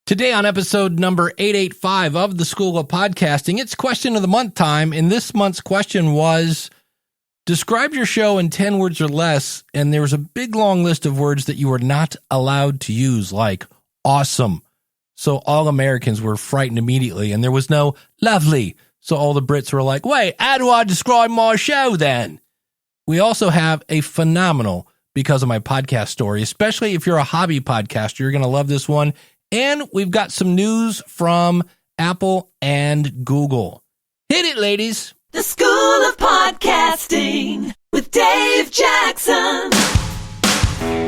Today on episode number 885 of the School of Podcasting, it's question of the month time, and this month's question was, describe your show in 10 words or less, and there was a big long list of words that you were not allowed to use, like awesome. So all Americans were frightened immediately, and there was no lovely. So all the Brits were like, wait, how do I describe my show then? We also have a phenomenal Because of My Podcast story, especially if you're a hobby podcaster, you're going to love this one. And we've got some news from Apple and Google. Hit it, ladies. The School of Podcasting with Dave Jackson.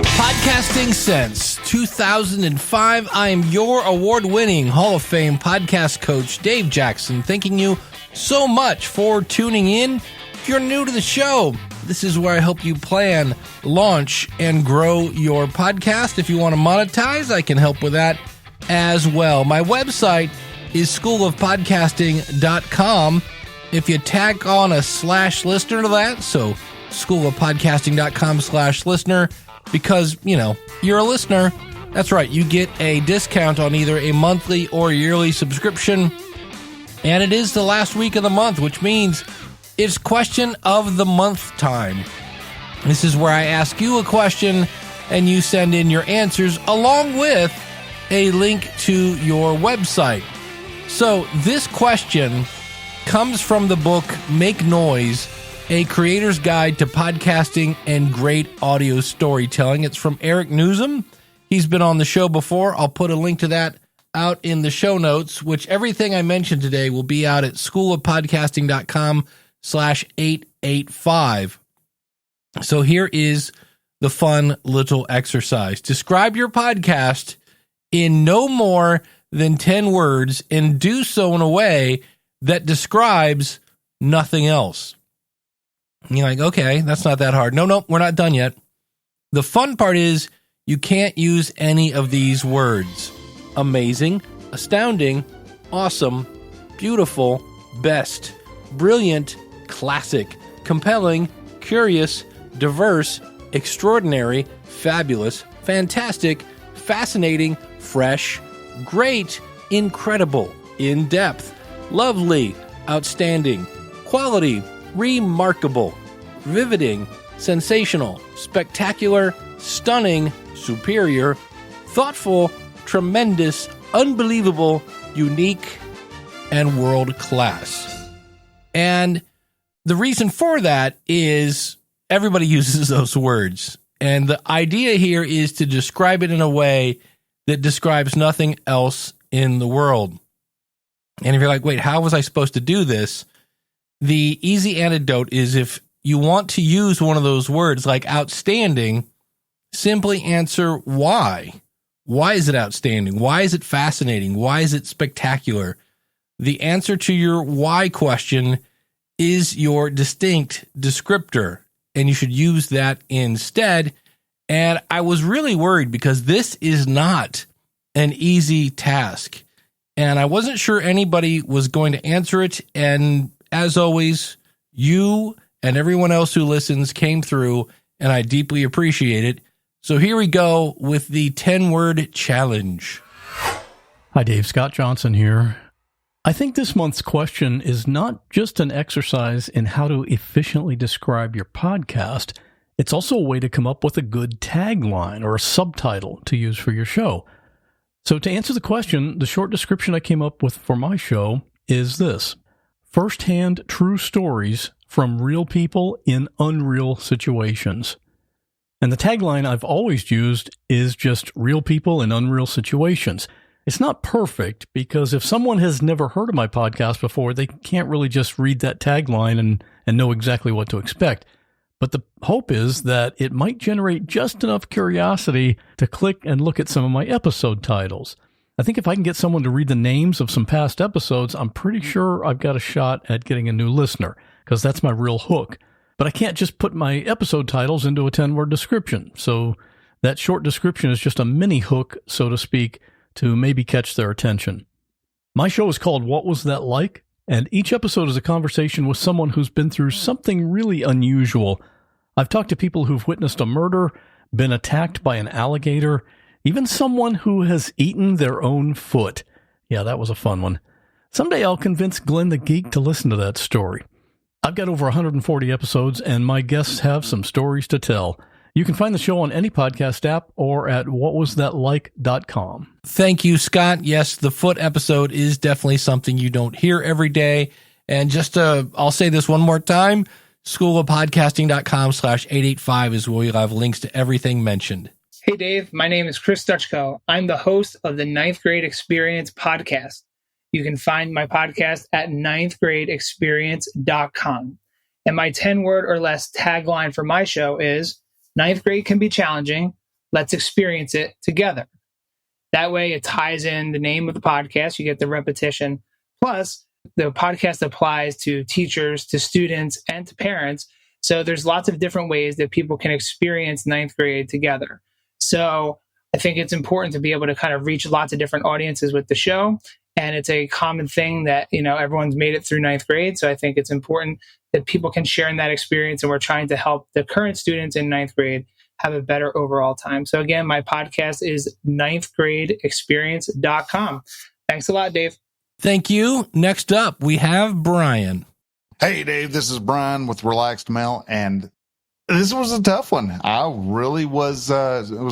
Podcasting since 2005. I am your award-winning Hall of Fame podcast coach, Dave Jackson, thanking you so much for tuning in. If you're new to the show, this is where I help you plan, launch, and grow your podcast. If you want to monetize, I can help with that as well. My website is schoolofpodcasting.com. If you tack on a /listener to that, so schoolofpodcasting.com/listener, because, you know, you're a listener. That's right. You get a discount on either a monthly or yearly subscription. And it is the last week of the month, which means it's question of the month time. This is where I ask you a question and you send in your answers along with a link to your website. So this question comes from the book Make Noise, A Creator's Guide to Podcasting and Great Audio Storytelling. It's from Eric Nuzum. He's been on the show before. I'll put a link to that out in the show notes, which everything I mentioned today will be out at schoolofpodcasting.com/885. So here is the fun little exercise. Describe your podcast in no more than 10 words and do so in a way that describes nothing else. And you're like, okay, that's not that hard. No, we're not done yet. The fun part is you can't use any of these words. Amazing, astounding, awesome, beautiful, best, brilliant, classic, compelling, curious, diverse, extraordinary, fabulous, fantastic, fascinating, fresh, great, incredible, in-depth, lovely, outstanding, quality, remarkable, riveting, sensational, spectacular, stunning, superior, thoughtful, tremendous, unbelievable, unique, and world-class. And the reason for that is everybody uses those words. And the idea here is to describe it in a way that describes nothing else in the world. And if you're like, wait, how was I supposed to do this? The easy antidote is if you want to use one of those words like outstanding, simply answer why. Why is it outstanding? Why is it fascinating? Why is it spectacular? The answer to your why question is your distinct descriptor, and you should use that instead. And I was really worried because this is not an easy task, and I wasn't sure anybody was going to answer it. And as always, you and everyone else who listens came through, and I deeply appreciate it. So here we go with the 10-word challenge. Hi, Dave. Scott Johnson here. I think this month's question is not just an exercise in how to efficiently describe your podcast. It's also a way to come up with a good tagline or a subtitle to use for your show. So to answer the question, the short description I came up with for my show is this: first-hand true stories from real people in unreal situations. And the tagline I've always used is just real people in unreal situations. It's not perfect because if someone has never heard of my podcast before, they can't really just read that tagline and know exactly what to expect. But the hope is that it might generate just enough curiosity to click and look at some of my episode titles. I think if I can get someone to read the names of some past episodes, I'm pretty sure I've got a shot at getting a new listener, because that's my real hook. But I can't just put my episode titles into a 10-word description. So that short description is just a mini hook, so to speak, to maybe catch their attention. My show is called What Was That Like? And each episode is a conversation with someone who's been through something really unusual. I've talked to people who've witnessed a murder, been attacked by an alligator, even someone who has eaten their own foot. Yeah, that was a fun one. Someday I'll convince Glenn the Geek to listen to that story. I've got over 140 episodes, and my guests have some stories to tell. You can find the show on any podcast app or at whatwasthatlike.com. Thank you, Scott. Yes, the foot episode is definitely something you don't hear every day. And just I'll say this one more time, schoolofpodcasting.com/885 is where you'll have links to everything mentioned. Hey, Dave. My name is Chris Dutchko. I'm the host of the Ninth Grade Experience podcast. You can find my podcast at ninthgradeexperience.com. And my 10-word or less tagline for my show is, ninth grade can be challenging. Let's experience it together. That way it ties in the name of the podcast. You get the repetition. Plus, the podcast applies to teachers, to students, and to parents. So there's lots of different ways that people can experience ninth grade together. So I think it's important to be able to kind of reach lots of different audiences with the show. And it's a common thing that, everyone's made it through ninth grade. So I think it's important that people can share in that experience. And we're trying to help the current students in ninth grade have a better overall time. So again, my podcast is ninthgradeexperience.com. Thanks a lot, Dave. Thank you. Next up, we have Bryan. Hey, Dave, this is Bryan with Relaxed Mail, and this was a tough one. I really was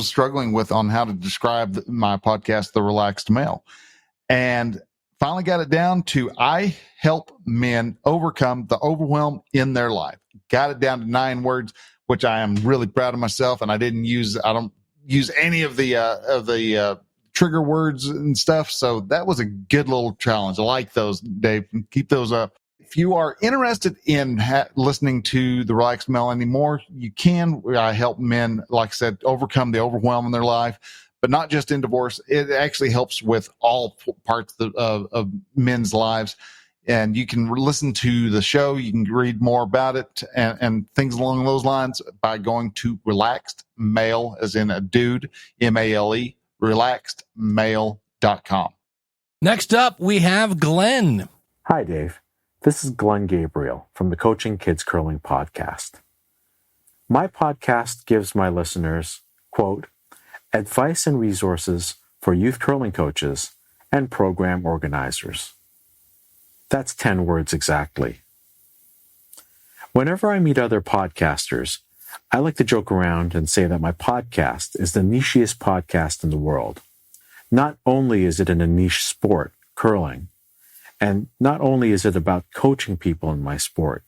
struggling on how to describe my podcast, The Relaxed Mail, and finally got it down to I help men overcome the overwhelm in their life. Got it down to 9 words, which I am really proud of myself, and I don't use any of the trigger words and stuff. So that was a good little challenge. I like those, Dave. Keep those up. If you are interested in listening to the Relaxed Mail anymore, you can. I help men, like I said, overcome the overwhelm in their life, but not just in divorce. It actually helps with all parts of men's lives. And you can listen to the show. You can read more about it and things along those lines by going to Relaxed Mail, as in a dude, M-A-L-E, relaxedmail.com. Next up, we have Glenn. Hi, Dave. This is Glenn Gabriel from the Coaching Kids Curling podcast. My podcast gives my listeners, quote, advice and resources for youth curling coaches and program organizers. That's 10 words exactly. Whenever I meet other podcasters, I like to joke around and say that my podcast is the nichiest podcast in the world. Not only is it in a niche sport, curling, and not only is it about coaching people in my sport,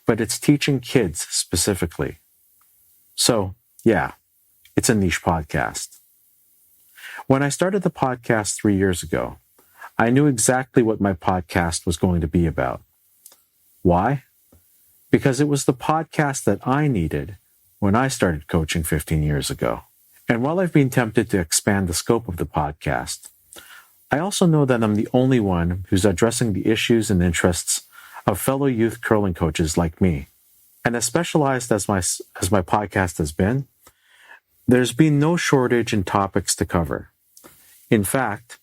but it's teaching kids specifically. So, yeah, it's a niche podcast. When I started the podcast 3 years ago, I knew exactly what my podcast was going to be about. Why? Because it was the podcast that I needed when I started coaching 15 years ago. And while I've been tempted to expand the scope of the podcast, I also know that I'm the only one who's addressing the issues and interests of fellow youth curling coaches like me. And as specialized as my podcast has been, there's been no shortage in topics to cover. In fact,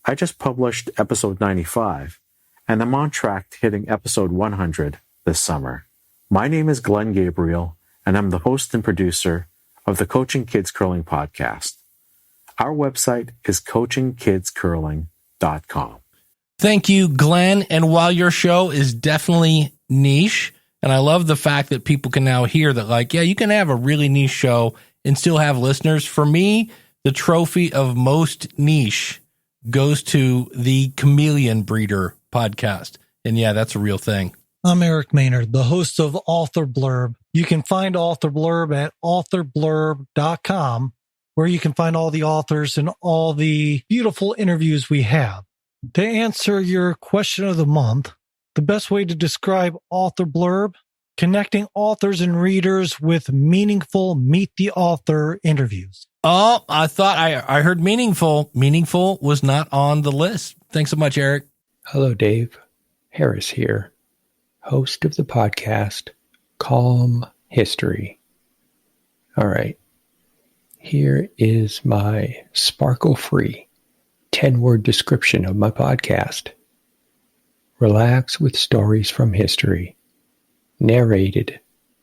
I just published episode 95, and I'm on track to hitting episode 100 this summer. My name is Glenn Gabriel, and I'm the host and producer of the Coaching Kids Curling podcast. Our website is coachingkidscurling.com. Thank you, Glenn. And while your show is definitely niche, and I love the fact that people can now hear that, you can have a really niche show and still have listeners. For me, the trophy of most niche goes to the Chameleon Breeder podcast. And yeah, that's a real thing. I'm Eric Maynard, the host of Author Blurb. You can find Author Blurb at authorblurb.com, where you can find all the authors and all the beautiful interviews we have. To answer your question of the month, the best way to describe Author Blurb, connecting authors and readers with meaningful Meet the Author interviews. Oh, I thought I heard meaningful. Meaningful was not on the list. Thanks so much, Eric. Hello, Dave. Harris here, host of the podcast Calm History. All right. Here is my sparkle-free 10-word description of my podcast. Relax with stories from history, narrated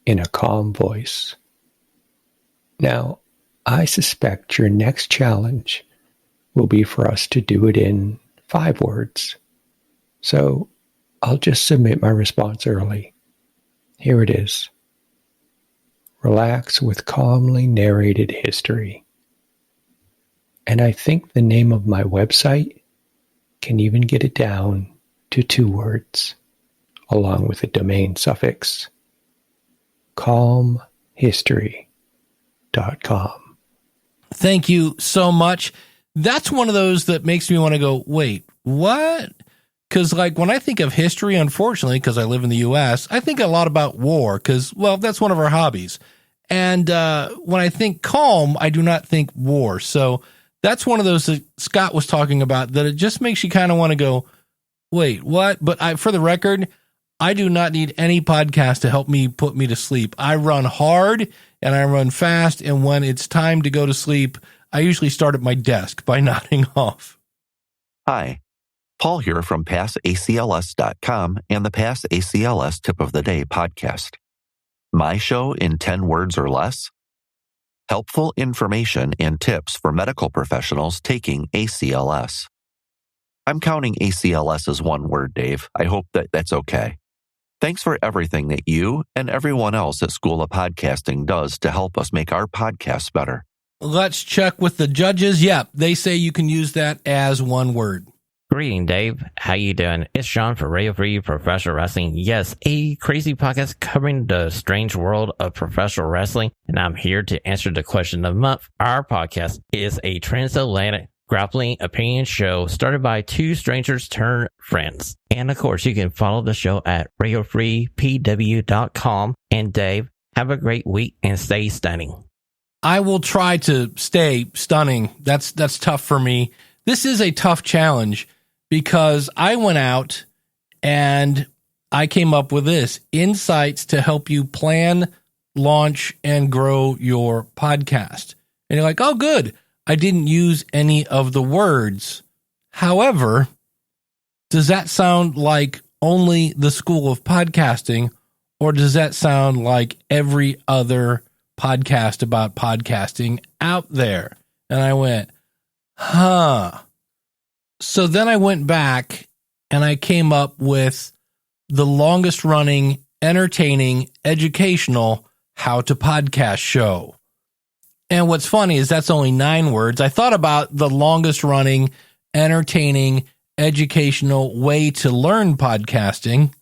in a calm voice. Now, I suspect your next challenge will be for us to do it in 5 words. So I'll just submit my response early. Here it is. Relax with calmly narrated history. And I think the name of my website can even get it down to 2 words, along with a domain suffix. calmhistory.com. Thank you so much. That's one of those that makes me want to go, wait, what? Because like when I think of history, unfortunately, because I live in the U.S., I think a lot about war because, well, that's one of our hobbies. And when I think calm, I do not think war. So that's one of those that Scott was talking about that it just makes you kind of want to go, wait, what? But for the record, I do not need any podcast to help me put me to sleep. I run hard and I run fast. And when it's time to go to sleep, I usually start at my desk by nodding off. Hi, Paul here from PassACLS.com and the Pass ACLS Tip of the Day podcast. My show in 10 words or less? Helpful information and tips for medical professionals taking ACLS. I'm counting ACLS as one word, Dave. I hope that's okay. Thanks for everything that you and everyone else at School of Podcasting does to help us make our podcasts better. Let's check with the judges. Yep, they say you can use that as one word. Greeting, Dave. How you doing? It's Sean for Radio Free Professional Wrestling. Yes, a crazy podcast covering the strange world of professional wrestling, and I'm here to answer the question of the month. Our podcast is a transatlantic grappling opinion show started by 2 strangers turned friends. And of course, you can follow the show at radiofreepw.com. And Dave, have a great week and stay stunning. I will try to stay stunning. That's tough for me. This is a tough challenge because I went out and I came up with this: insights to help you plan, launch, and grow your podcast. And you're like, oh, good. I didn't use any of the words. However, does that sound like only the School of Podcasting, or does that sound like every other podcast about podcasting out there? And I went, So then I went back and I came up with the longest running, entertaining, educational how to podcast show. And what's funny is that's only 9 words. I thought about the longest running, entertaining, educational way to learn podcasting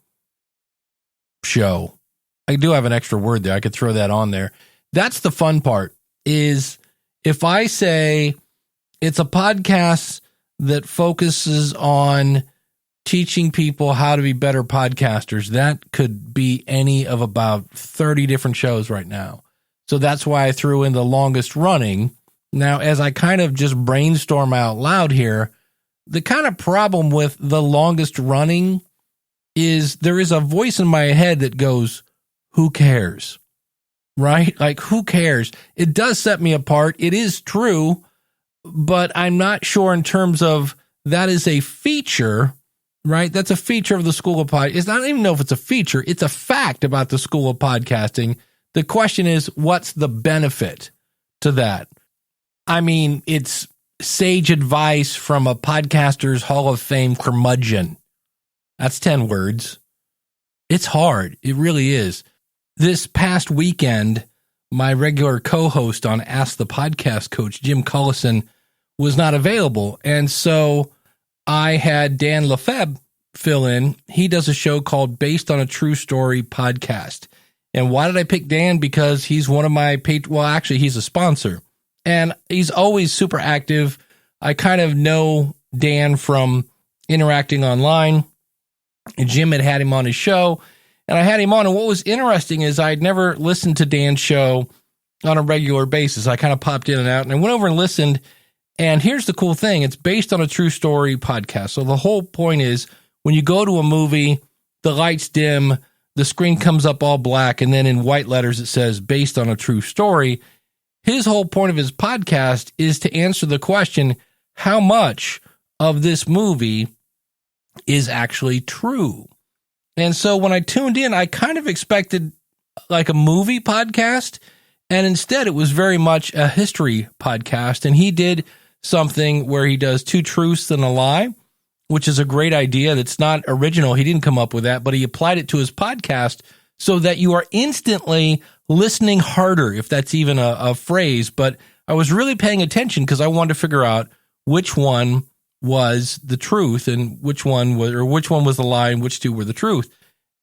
show. I do have an extra word there. I could throw that on there. That's the fun part, is if I say it's a podcast that focuses on teaching people how to be better podcasters, that could be any of about 30 different shows right now. So that's why I threw in the longest running. Now, as I kind of just brainstorm out loud here, the kind of problem with the longest running is there is a voice in my head that goes, who cares? Right? Like, who cares? It does set me apart. It is true, but I'm not sure in terms of that is a feature, right? That's a feature of the School of Podcasting. I don't even know if it's a feature. It's a fact about the School of Podcasting. The question is, what's the benefit to that? I mean, it's sage advice from a podcaster's Hall of Fame curmudgeon. That's 10 words. It's hard. It really is. This past weekend, my regular co-host on Ask the Podcast Coach, Jim Cullison, was not available. And so I had Dan Lefebvre fill in. He does a show called Based on a True Story Podcast. And why did I pick Dan? Because he's one of my he's a sponsor. And he's always super active. I kind of know Dan from interacting online. And Jim had him on his show. And I had him on. And what was interesting is I'd never listened to Dan's show on a regular basis. I kind of popped in and out. And I went over and listened. And here's the cool thing. It's based on a true story podcast. So the whole point is when you go to a movie, the lights dim, the screen comes up all black, and then in white letters it says based on a true story. His whole point of his podcast is to answer the question, how much of this movie is actually true? And so when I tuned in, I kind of expected like a movie podcast, And instead, it was very much a history podcast. And he did something where he does 2 truths and a lie, which is a great idea. That's not original. He didn't come up with that, but he applied it to his podcast so that you are instantly listening harder, if that's even a phrase. But I was really paying attention because I wanted to figure out which one was the truth and which one was the lie and which 2 were the truth.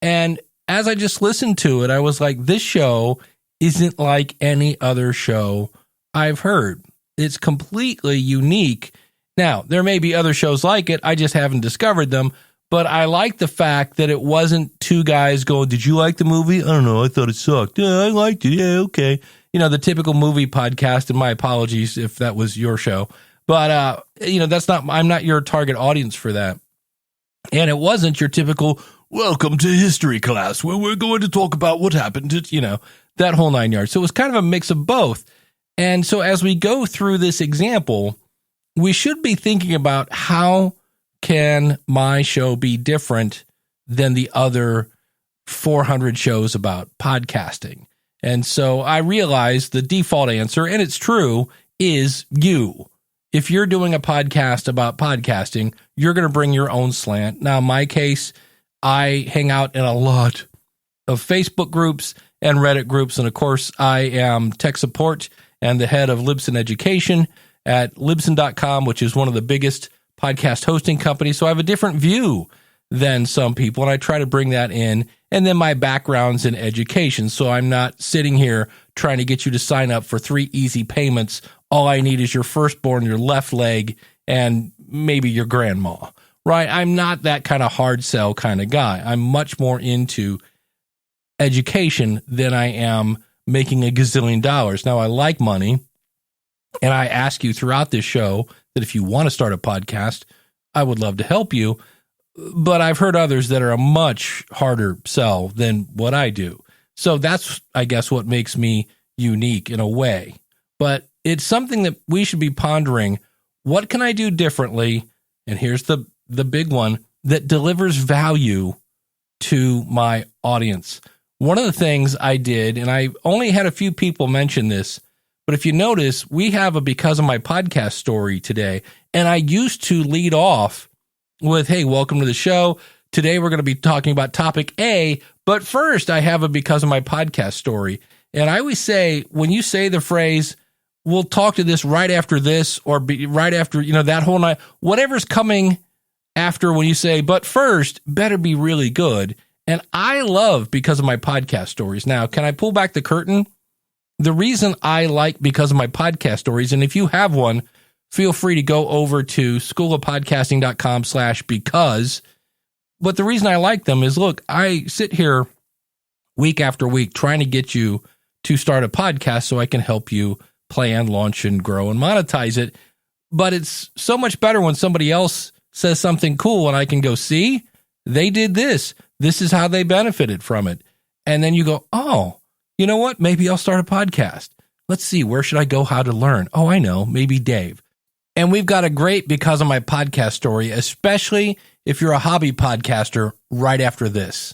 And as I just listened to it, I was like, this show isn't like any other show I've heard. It's completely unique. Now, there may be other shows like it. I just haven't discovered them. But I like the fact that it wasn't 2 guys going, did you like the movie? I don't know. I thought it sucked. Yeah, I liked it. Yeah, okay. You know, the typical movie podcast, and my apologies if that was your show. But, I'm not your target audience for that. And it wasn't your typical, welcome to history class, where we're going to talk about what happened to, that whole 9 yards. So it was kind of a mix of both. And so as we go through this example, we should be thinking about how can my show be different than the other 400 shows about podcasting? And so I realized the default answer, and it's true, is you. If you're doing a podcast about podcasting, you're going to bring your own slant. Now, in my case, I hang out in a lot of Facebook groups and Reddit groups. And of course, I am tech support and the head of Libsyn Education at Libsyn.com, which is one of the biggest podcast hosting companies. So I have a different view than some people, and I try to bring that in. And then my background's in education. So I'm not sitting here trying to get you to sign up for 3 easy payments. All I need is your firstborn, your left leg, and maybe your grandma, right? I'm not that kind of hard sell kind of guy. I'm much more into education than I am making a gazillion dollars. Now, I like money, and I ask you throughout this show that if you want to start a podcast, I would love to help you. But I've heard others that are a much harder sell than what I do. So that's, I guess, what makes me unique in a way. But it's something that we should be pondering. What can I do differently? And here's the big one that delivers value to my audience. One of the things I did, and I only had a few people mention this, but if you notice, we have a Because of My Podcast story today. And I used to lead off with, hey, welcome to the show. Today we're going to be talking about topic A, but first I have a Because of My Podcast story. And I always say, when you say the phrase, we'll talk to this right after this, or right after, that whole night, whatever's coming after when you say, but first, better be really good. And I love Because of My Podcast stories. Now, can I pull back the curtain? The reason I like Because of My Podcast stories, and if you have one, feel free to go over to schoolofpodcasting.com/because. But the reason I like them is, look, I sit here week after week trying to get you to start a podcast so I can help you plan, launch, and grow and monetize it. But it's so much better when somebody else says something cool and I can go, see, they did this. This is how they benefited from it. And then you go, oh, you know what? Maybe I'll start a podcast. Let's see, where should I go? How to learn? Oh, I know, maybe Dave. And we've got a great Because of My Podcast story, especially if you're a hobby podcaster, right after this.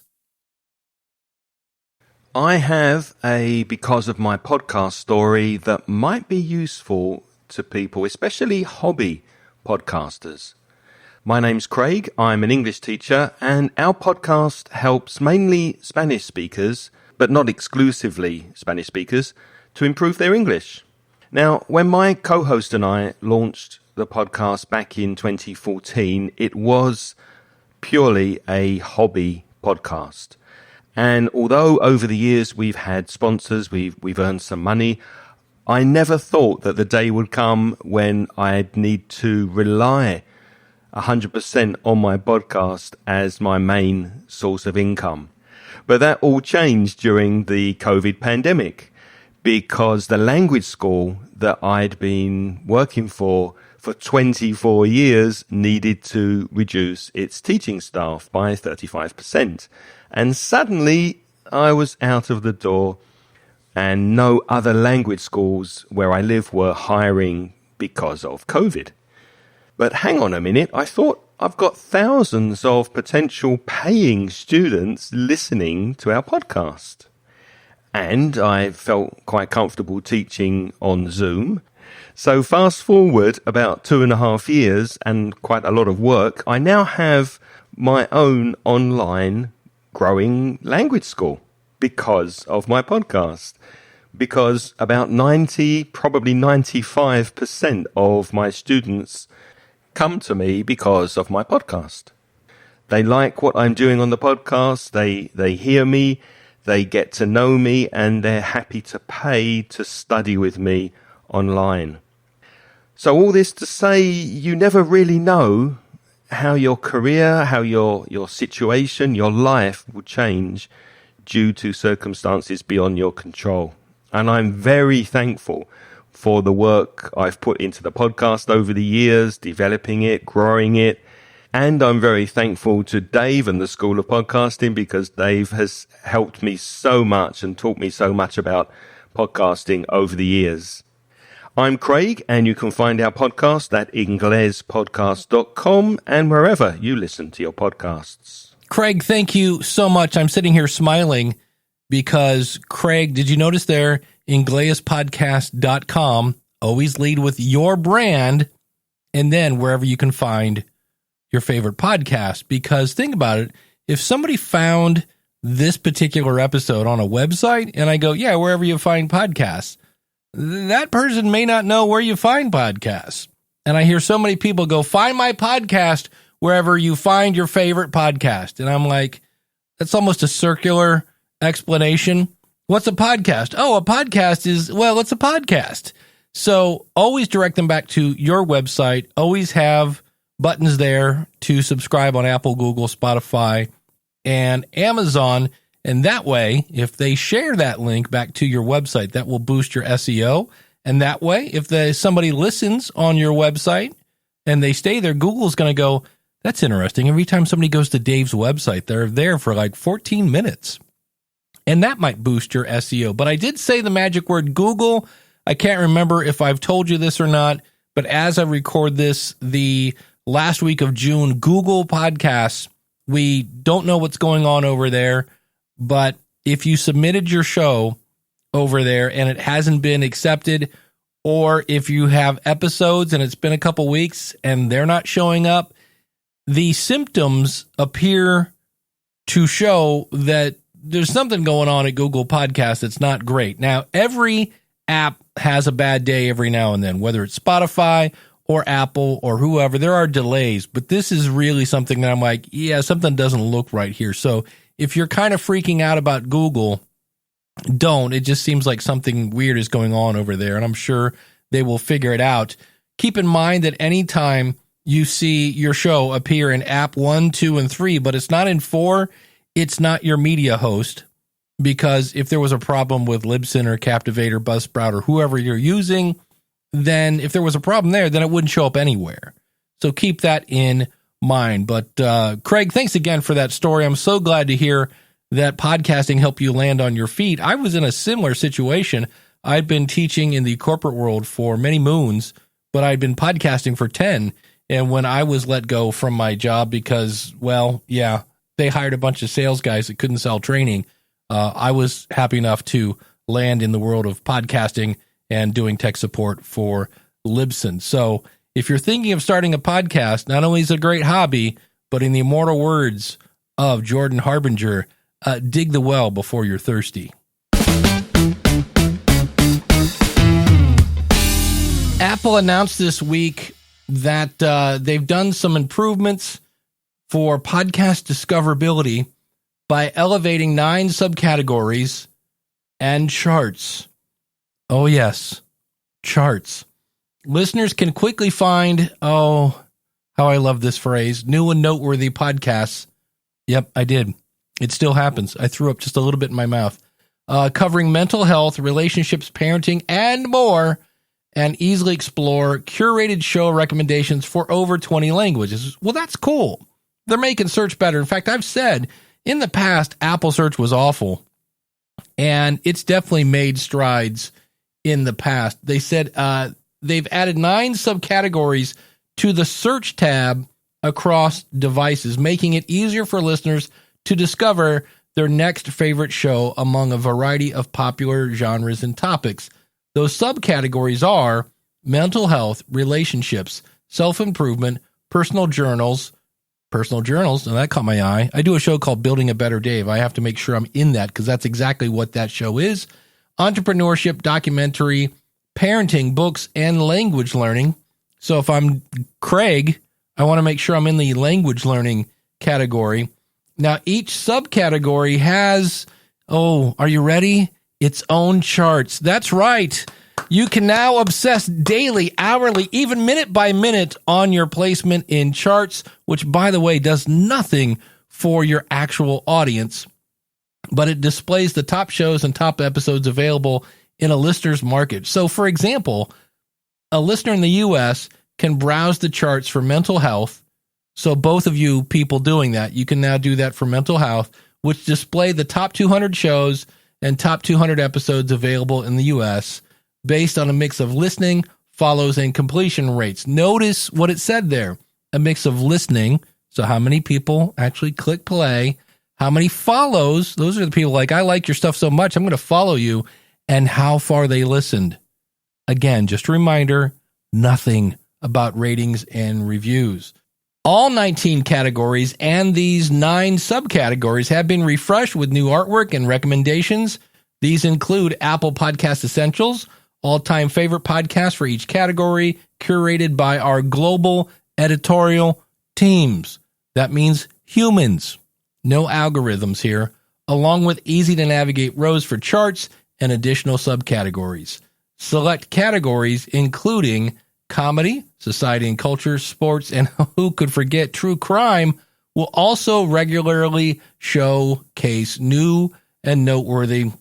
I have a Because of My Podcast story that might be useful to people, especially hobby podcasters. My name's Craig, I'm an English teacher, and our podcast helps mainly Spanish speakers, but not exclusively Spanish speakers, to improve their English. Now, when my co-host and I launched the podcast back in 2014, it was purely a hobby podcast. And although over the years we've had sponsors, we've earned some money, I never thought that the day would come when I'd need to rely 100% on my podcast as my main source of income. But that all changed during the COVID pandemic, because the language school that I'd been working for 24 years needed to reduce its teaching staff by 35%. And suddenly I was out of the door, and no other language schools where I live were hiring because of COVID. But hang on a minute, I thought I've got thousands of potential paying students listening to our podcast. and I felt quite comfortable teaching on Zoom. So fast forward about 2.5 years and quite a lot of work, I now have my own online growing language school because of my podcast. Because about 90, probably 95% of my students come to me because of my podcast. They like what I'm doing on the podcast. They hear me, they get to know me, and they're happy to pay to study with me online. So all this to say, you never really know how your career, how your situation, your life will change due to circumstances beyond your control. And I'm very thankful for the work I've put into the podcast over the years, developing it, growing it. And I'm very thankful to Dave and the School of Podcasting, because Dave has helped me so much and taught me so much about podcasting over the years. I'm Craig, and you can find our podcast at inglespodcast.com and wherever you listen to your podcasts. Craig, thank you so much. I'm sitting here smiling because, Craig, did you notice there, inglespodcast.com, always lead with your brand, and then wherever you can find your favorite podcast. Because think about it, if somebody found this particular episode on a website, and I go, yeah, wherever you find podcasts, that person may not know where you find podcasts. And I hear so many people go, find my podcast wherever you find your favorite podcast. And I'm like, that's almost a circular explanation. What's a podcast? Oh, a podcast is, well, it's a podcast. So always direct them back to your website. Always have buttons there to subscribe on Apple, Google, Spotify, and Amazon. And that way, if they share that link back to your website, that will boost your SEO. And that way, if somebody listens on your website and they stay there, Google's going to go, that's interesting. Every time somebody goes to Dave's website, they're there for like 14 minutes. And that might boost your SEO. But I did say the magic word Google. I can't remember if I've told you this or not, but as I record this, the last week of June, Google Podcasts, we don't know what's going on over there. But if you submitted your show over there and it hasn't been accepted, or if you have episodes and it's been a couple weeks and they're not showing up, the symptoms appear to show that there's something going on at Google Podcasts that's not great. Now, every app has a bad day every now and then, whether it's Spotify or Apple or whoever. There are delays, but this is really something that I'm like, yeah, something doesn't look right here. So if you're kind of freaking out about Google, don't. It just seems like something weird is going on over there, and I'm sure they will figure it out. Keep in mind that anytime you see your show appear in app 1, 2, and 3, but it's not in 4, it's not your media host, because if there was a problem with Libsyn or Captivate or Buzzsprout or whoever you're using, then if there was a problem there, then it wouldn't show up anywhere. So keep that in mind. But Craig, thanks again for that story. I'm so glad to hear that podcasting helped you land on your feet. I was in a similar situation. I'd been teaching in the corporate world for many moons, but I'd been podcasting for 10. And when I was let go from my job because, well, yeah, they hired a bunch of sales guys that couldn't sell training, I was happy enough to land in the world of podcasting and doing tech support for Libsyn. So if you're thinking of starting a podcast, not only is it a great hobby, but in the immortal words of Jordan Harbinger, dig the well before you're thirsty. Apple announced this week that they've done some improvements for podcast discoverability by elevating 9 subcategories and charts. Oh, yes, charts. Listeners can quickly find, oh, how I love this phrase, new and noteworthy podcasts. Yep, I did. It still happens. I threw up just a little bit in my mouth. Covering mental health, relationships, parenting, and more, and easily explore curated show recommendations for over 20 languages. Well, that's cool. They're making search better. In fact, I've said in the past, Apple search was awful, and it's definitely made strides in the past. They said they've added 9 subcategories to the search tab across devices, making it easier for listeners to discover their next favorite show among a variety of popular genres and topics. Those subcategories are mental health, relationships, self-improvement, personal journals, and that caught my eye. I do a show called Building a Better Dave. I have to make sure I'm in that because that's exactly what that show is. Entrepreneurship, documentary, parenting, books, and language learning. So if I'm Craig, I want to make sure I'm in the language learning category. Now, each subcategory has, are you ready? Its own charts. That's right. You can now obsess daily, hourly, even minute by minute on your placement in charts, which, by the way, does nothing for your actual audience, but it displays the top shows and top episodes available in a listener's market. So, for example, a listener in the U.S. can browse the charts for mental health. So both of you people doing that, you can now do that for mental health, which display the top 200 shows and top 200 episodes available in the U.S. based on a mix of listening, follows, and completion rates. Notice what it said there, a mix of listening. So how many people actually click play, how many follows, those are the people like, I like your stuff so much, I'm going to follow you, and how far they listened. Again, just a reminder, nothing about ratings and reviews. All 19 categories and these 9 subcategories have been refreshed with new artwork and recommendations. These include Apple Podcast Essentials, all-time favorite podcasts for each category, curated by our global editorial teams. That means humans, no algorithms here, along with easy-to-navigate rows for charts and additional subcategories. Select categories including comedy, society and culture, sports, and who could forget true crime will also regularly showcase new and noteworthy,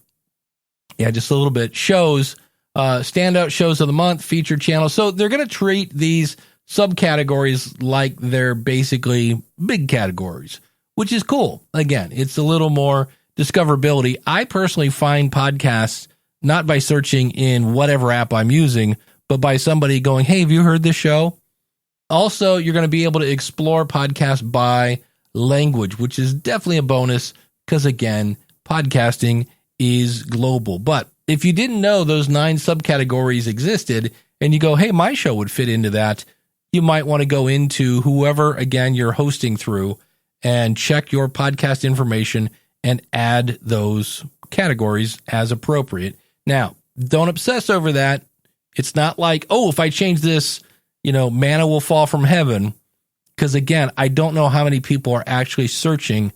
just a little bit, shows, standout shows of the month, featured channels. So they're going to treat these subcategories like they're basically big categories, which is cool. Again, it's a little more discoverability. I personally find podcasts not by searching in whatever app I'm using, but by somebody going, hey, have you heard this show? Also, you're going to be able to explore podcasts by language, which is definitely a bonus because, again, podcasting is global. But if you didn't know those 9 subcategories existed and you go, hey, my show would fit into that, you might want to go into whoever, again, you're hosting through and check your podcast information and add those categories as appropriate. Now, don't obsess over that. It's not like, if I change this, manna will fall from heaven. Because again, I don't know how many people are actually searching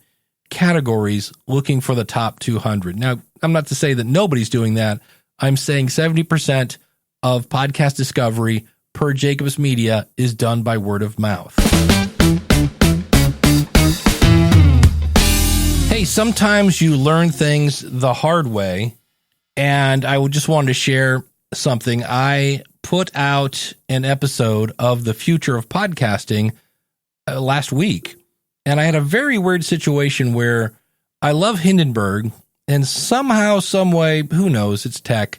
categories looking for the top 200. Now, I'm not to say that nobody's doing that. I'm saying 70% of podcast discovery per Jacobs Media is done by word of mouth. Hey, sometimes you learn things the hard way. And I just wanted to share something. I put out an episode of The Future of Podcasting last week, and I had a very weird situation where I love Hindenburg, and somehow, some way, who knows, it's tech,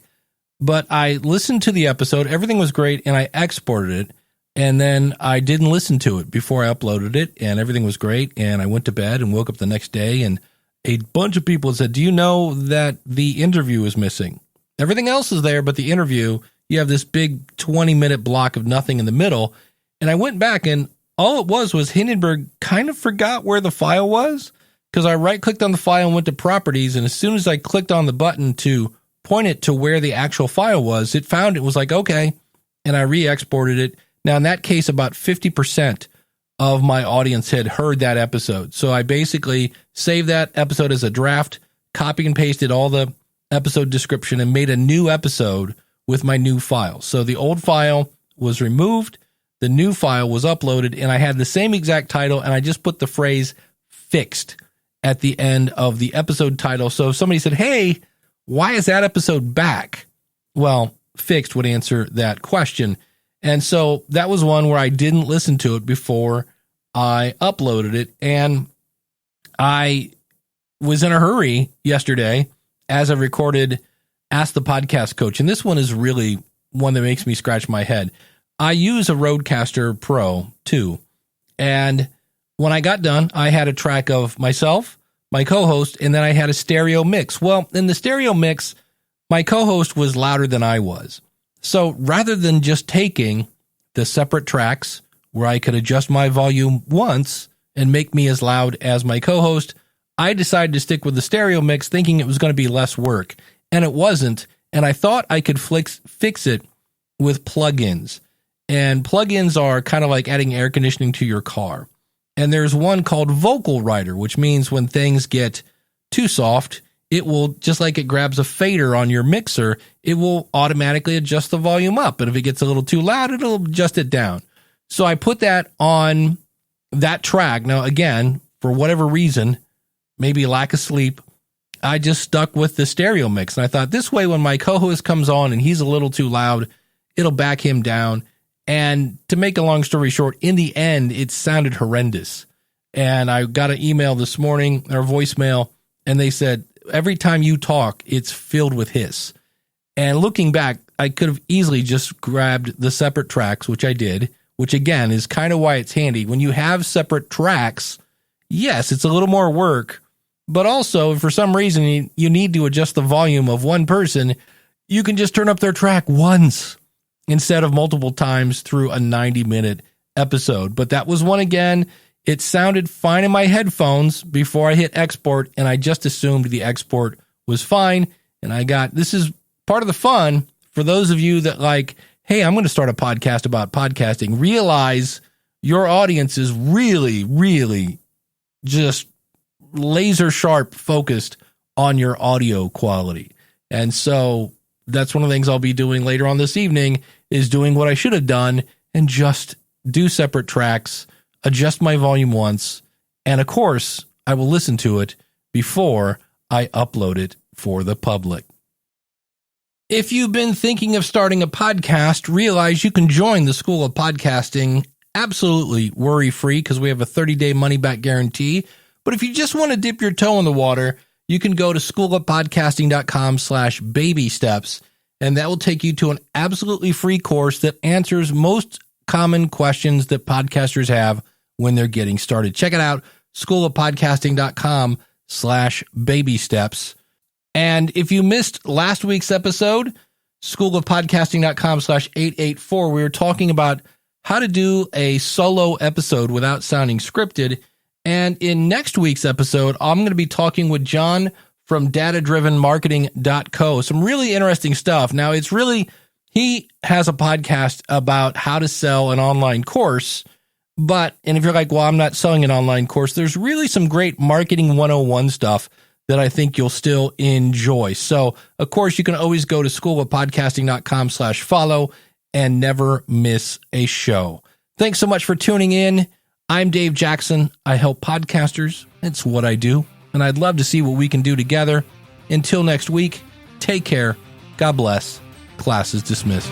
but I listened to the episode, everything was great, and I exported it, and then I didn't listen to it before I uploaded it, and everything was great, and I went to bed and woke up the next day, and a bunch of people said, do you know that the interview is missing? Everything else is there, but the interview, you have this big 20-minute block of nothing in the middle. And I went back, and all it was Hindenburg kind of forgot where the file was, because I right-clicked on the file and went to Properties, and as soon as I clicked on the button to point it to where the actual file was, it found it was like, okay, and I re-exported it. Now, in that case, about 50% of my audience had heard that episode. So I basically saved that episode as a draft, copy and pasted all the episode description, and made a new episode with my new file. So the old file was removed, the new file was uploaded, and I had the same exact title, and I just put the phrase fixed at the end of the episode title. So if somebody said, hey, why is that episode back? Well, fixed would answer that question. And so that was one where I didn't listen to it before I uploaded it. And I was in a hurry yesterday as I recorded Ask the Podcast Coach. And this one is really one that makes me scratch my head. I use a Rodecaster Pro 2. And when I got done, I had a track of myself, my co-host, and then I had a stereo mix. Well, in the stereo mix, my co-host was louder than I was. So rather than just taking the separate tracks where I could adjust my volume once and make me as loud as my co-host, I decided to stick with the stereo mix thinking it was going to be less work. And it wasn't. And I thought I could fix it with plugins. And plugins are kind of like adding air conditioning to your car. And there's one called Vocal Writer, which means when things get too soft, it will, just like it grabs a fader on your mixer, it will automatically adjust the volume up. And if it gets a little too loud, it'll adjust it down. So I put that on that track. Now, again, for whatever reason, maybe lack of sleep, I just stuck with the stereo mix. And I thought this way, when my co-host comes on and he's a little too loud, it'll back him down. And to make a long story short, in the end, it sounded horrendous. And I got an email this morning, or voicemail, and they said, every time you talk, it's filled with hiss. And looking back, I could have easily just grabbed the separate tracks, which I did, which again is kind of why it's handy. When you have separate tracks, yes, it's a little more work, but also if for some reason you need to adjust the volume of one person, you can just turn up their track once instead of multiple times through a 90-minute episode. But that was one again. It sounded fine in my headphones before I hit export, and I just assumed the export was fine. And this is part of the fun for those of you that like, hey, I'm going to start a podcast about podcasting. Realize your audience is really, really just laser sharp focused on your audio quality. And so that's one of the things I'll be doing later on this evening, is doing what I should have done and just do separate tracks, adjust my volume once, and of course, I will listen to it before I upload it for the public. If you've been thinking of starting a podcast, realize you can join the School of Podcasting absolutely worry-free because we have a 30-day money-back guarantee. But if you just want to dip your toe in the water, you can go to schoolofpodcasting.com/baby steps, and that will take you to an absolutely free course that answers most common questions that podcasters have when they're getting started. Check it out, schoolofpodcasting.com/baby steps. And if you missed last week's episode, schoolofpodcasting.com/884, we were talking about how to do a solo episode without sounding scripted. And in next week's episode, I'm going to be talking with John from datadrivenmarketing.co. Some really interesting stuff. Now, he has a podcast about how to sell an online course. And if you're like, well, I'm not selling an online course, there's really some great marketing 101 stuff that I think you'll still enjoy. So, of course, you can always go to schoolofpodcasting.com/follow and never miss a show. Thanks so much for tuning in. I'm Dave Jackson. I help podcasters. It's what I do. And I'd love to see what we can do together. Until next week, take care. God bless. Class is dismissed.